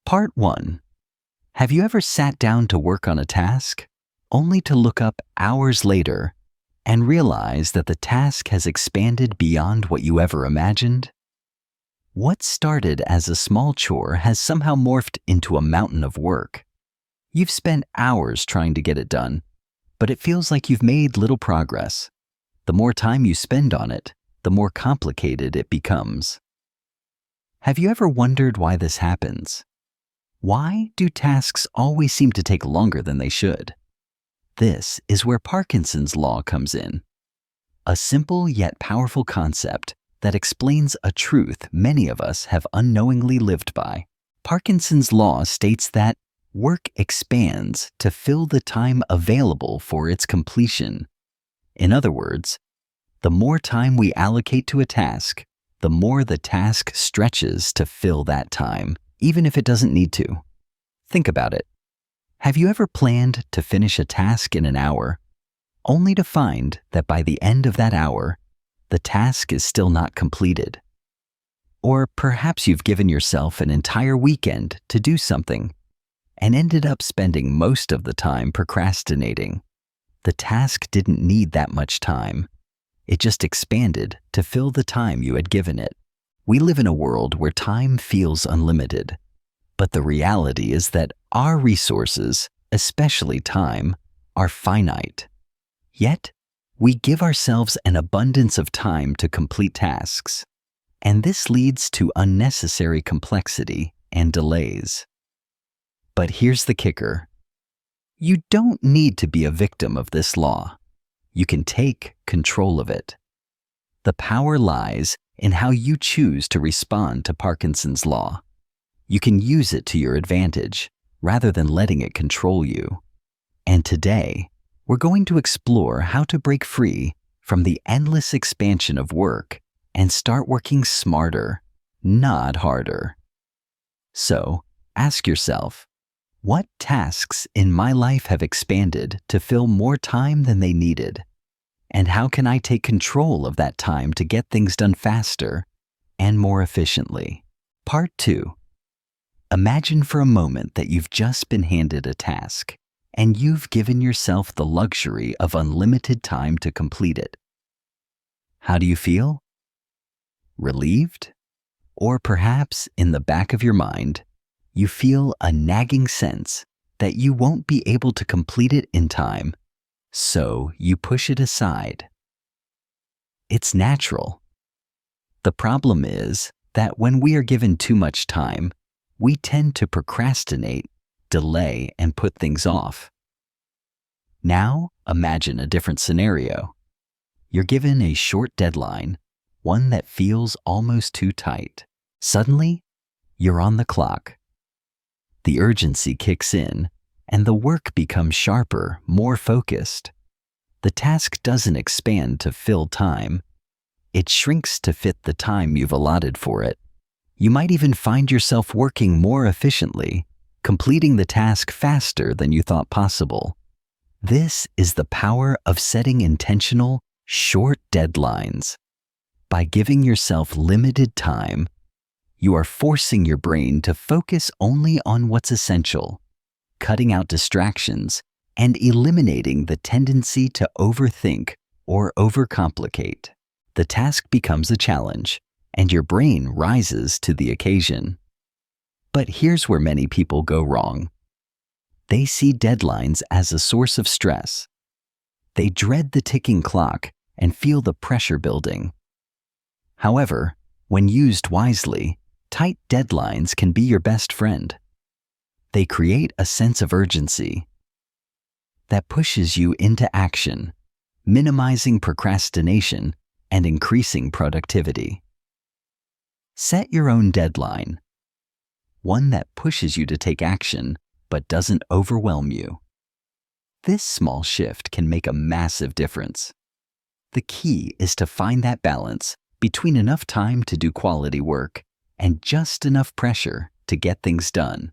Part 1. Have you ever sat down to work on a task, only to look up hours later and realize that the task has expanded beyond what you ever imagined? What started as a small chore has somehow morphed into a mountain of work. You've spent hours trying to get it done, but it feels like you've made little progress. The more time you spend on it, the more complicated it becomes. Have you ever wondered why this happens? Why do tasks always seem to take longer than they should? This is where Parkinson's law comes in. A simple yet powerful concept that explains a truth many of us have unknowingly lived by. Parkinson's law states that work expands to fill the time available for its completion. In other words, the more time we allocate to a task, the more the task stretches to fill that time, even if it doesn't need to. Think about it. Have you ever planned to finish a task in an hour, only to find that by the end of that hour, the task is still not completed? Or perhaps you've given yourself an entire weekend to do something and ended up spending most of the time procrastinating. The task didn't need that much time. It just expanded to fill the time you had given it. We live in a world where time feels unlimited, but the reality is that our resources, especially time, are finite. Yet, we give ourselves an abundance of time to complete tasks, and this leads to unnecessary complexity and delays. But here's the kicker. You don't need to be a victim of this law. You can take control of it. The power lies in how you choose to respond to Parkinson's law. You can use it to your advantage rather than letting it control you. And today, we're going to explore how to break free from the endless expansion of work and start working smarter, not harder. So, ask yourself, what tasks in my life have expanded to fill more time than they needed? And how can I take control of that time to get things done faster and more efficiently? Part 2. Imagine for a moment that you've just been handed a task, and you've given yourself the luxury of unlimited time to complete it. How do you feel? Relieved? Or perhaps in the back of your mind, you feel a nagging sense that you won't be able to complete it in time, so you push it aside. It's natural. The problem is that when we are given too much time, we tend to procrastinate, delay, and put things off. Now, imagine a different scenario. You're given a short deadline, one that feels almost too tight. Suddenly, you're on the clock. The urgency kicks in, and the work becomes sharper, more focused. The task doesn't expand to fill time. It shrinks to fit the time you've allotted for it. You might even find yourself working more efficiently, completing the task faster than you thought possible. This is the power of setting intentional, short deadlines. By giving yourself limited time, you are forcing your brain to focus only on what's essential, cutting out distractions, and eliminating the tendency to overthink or overcomplicate. The task becomes a challenge, and your brain rises to the occasion. But here's where many people go wrong. They see deadlines as a source of stress. They dread the ticking clock and feel the pressure building. However, when used wisely, tight deadlines can be your best friend. They create a sense of urgency that pushes you into action, minimizing procrastination and increasing productivity. Set your own deadline, one that pushes you to take action but doesn't overwhelm you. This small shift can make a massive difference. The key is to find that balance between enough time to do quality work and just enough pressure to get things done.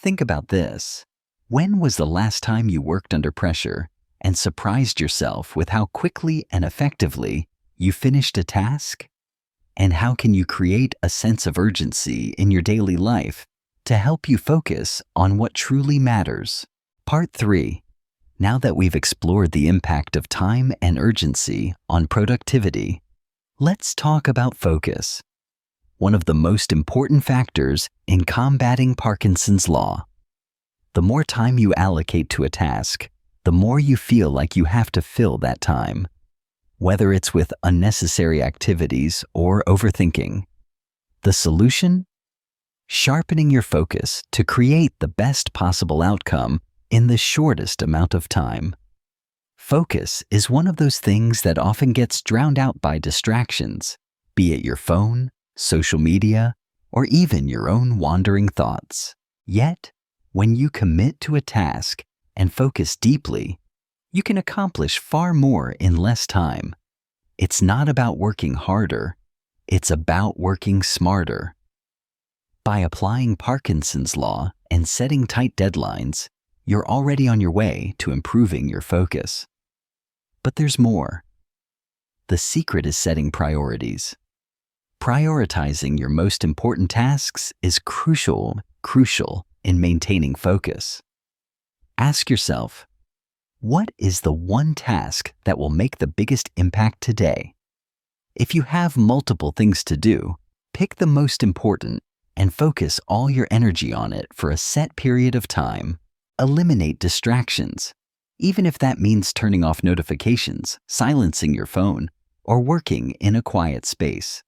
Think about this. When was the last time you worked under pressure and surprised yourself with how quickly and effectively you finished a task? And how can you create a sense of urgency in your daily life to help you focus on what truly matters. Part 3. Now that we've explored the impact of time and urgency on productivity, let's talk about focus, one of the most important factors in combating Parkinson's law. The more time you allocate to a task, the more you feel like you have to fill that time, whether it's with unnecessary activities or overthinking. The solution? Sharpening your focus to create the best possible outcome in the shortest amount of time. Focus is one of those things that often gets drowned out by distractions, be it your phone, social media, or even your own wandering thoughts. Yet, when you commit to a task and focus deeply, you can accomplish far more in less time. It's not about working harder, it's about working smarter. By applying Parkinson's law and setting tight deadlines, you're already on your way to improving your focus. But there's more. The secret is setting priorities. Prioritizing your most important tasks is crucial in maintaining focus. Ask yourself, what is the one task that will make the biggest impact today? If you have multiple things to do, pick the most important and focus all your energy on it for a set period of time. Eliminate distractions, even if that means turning off notifications, silencing your phone, or working in a quiet space.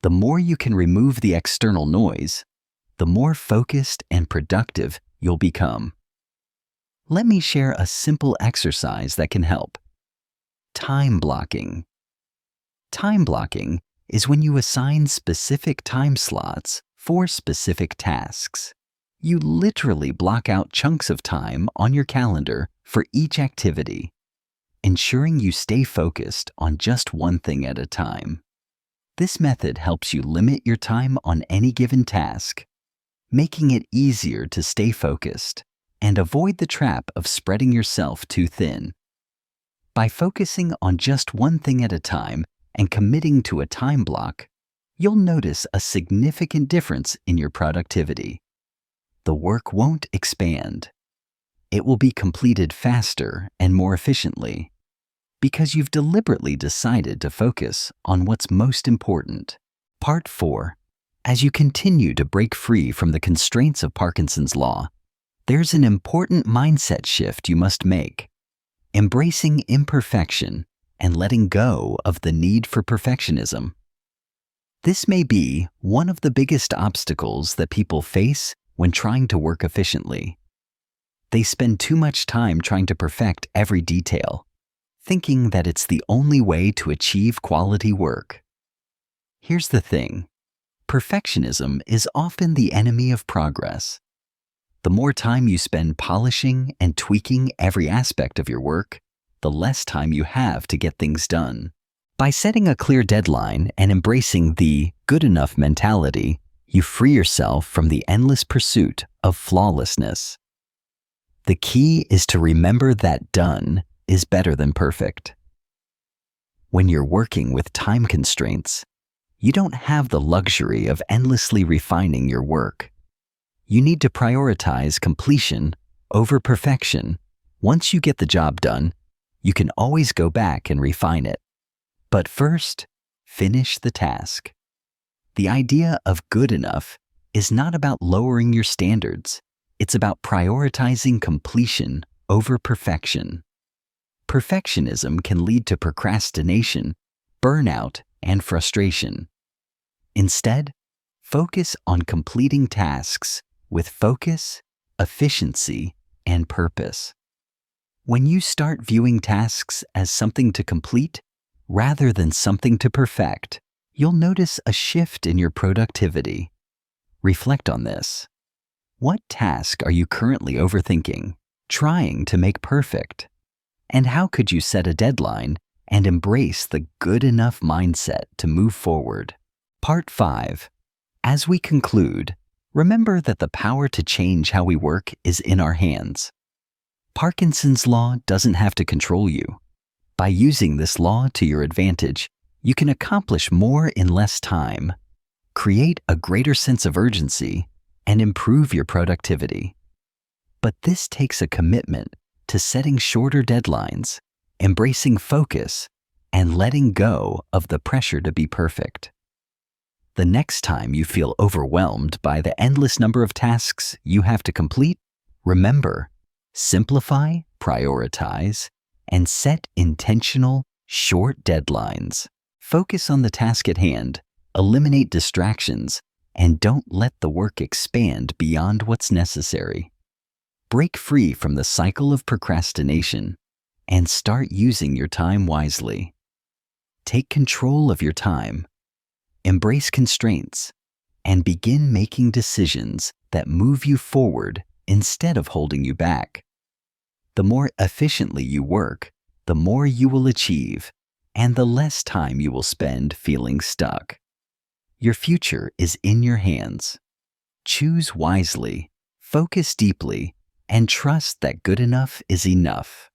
The more you can remove the external noise, the more focused and productive you'll become. Let me share a simple exercise that can help. Time blocking. Time blocking is when you assign specific time slots for specific tasks. You literally block out chunks of time on your calendar for each activity, ensuring you stay focused on just one thing at a time. This method helps you limit your time on any given task, making it easier to stay focused and avoid the trap of spreading yourself too thin. By focusing on just one thing at a time and committing to a time block, you'll notice a significant difference in your productivity. The work won't expand. It will be completed faster and more efficiently because you've deliberately decided to focus on what's most important. Part 4. As you continue to break free from the constraints of Parkinson's law, there's an important mindset shift you must make. Embracing imperfection and letting go of the need for perfectionism. This may be one of the biggest obstacles that people face when trying to work efficiently. They spend too much time trying to perfect every detail, thinking that it's the only way to achieve quality work. Here's the thing. Perfectionism is often the enemy of progress. The more time you spend polishing and tweaking every aspect of your work, the less time you have to get things done. By setting a clear deadline and embracing the good enough mentality, you free yourself from the endless pursuit of flawlessness. The key is to remember that done is better than perfect. When you're working with time constraints, you don't have the luxury of endlessly refining your work. You need to prioritize completion over perfection. Once you get the job done, you can always go back and refine it. But first, finish the task. The idea of good enough is not about lowering your standards. It's about prioritizing completion over perfection. Perfectionism can lead to procrastination, burnout, and frustration. Instead, focus on completing tasks with focus, efficiency, and purpose. When you start viewing tasks as something to complete rather than something to perfect, you'll notice a shift in your productivity. Reflect on this. What task are you currently overthinking, trying to make perfect? And how could you set a deadline and embrace the good enough mindset to move forward? Part 5. As we conclude, remember that the power to change how we work is in our hands. Parkinson's law doesn't have to control you. By using this law to your advantage, you can accomplish more in less time, create a greater sense of urgency, and improve your productivity. But this takes a commitment to setting shorter deadlines, embracing focus, and letting go of the pressure to be perfect. The next time you feel overwhelmed by the endless number of tasks you have to complete, remember, simplify, prioritize, and set intentional, short deadlines. Focus on the task at hand, eliminate distractions, and don't let the work expand beyond what's necessary. Break free from the cycle of procrastination and start using your time wisely. Take control of your time, embrace constraints, and begin making decisions that move you forward instead of holding you back. The more efficiently you work, the more you will achieve, and the less time you will spend feeling stuck. Your future is in your hands. Choose wisely, focus deeply, and trust that good enough is enough.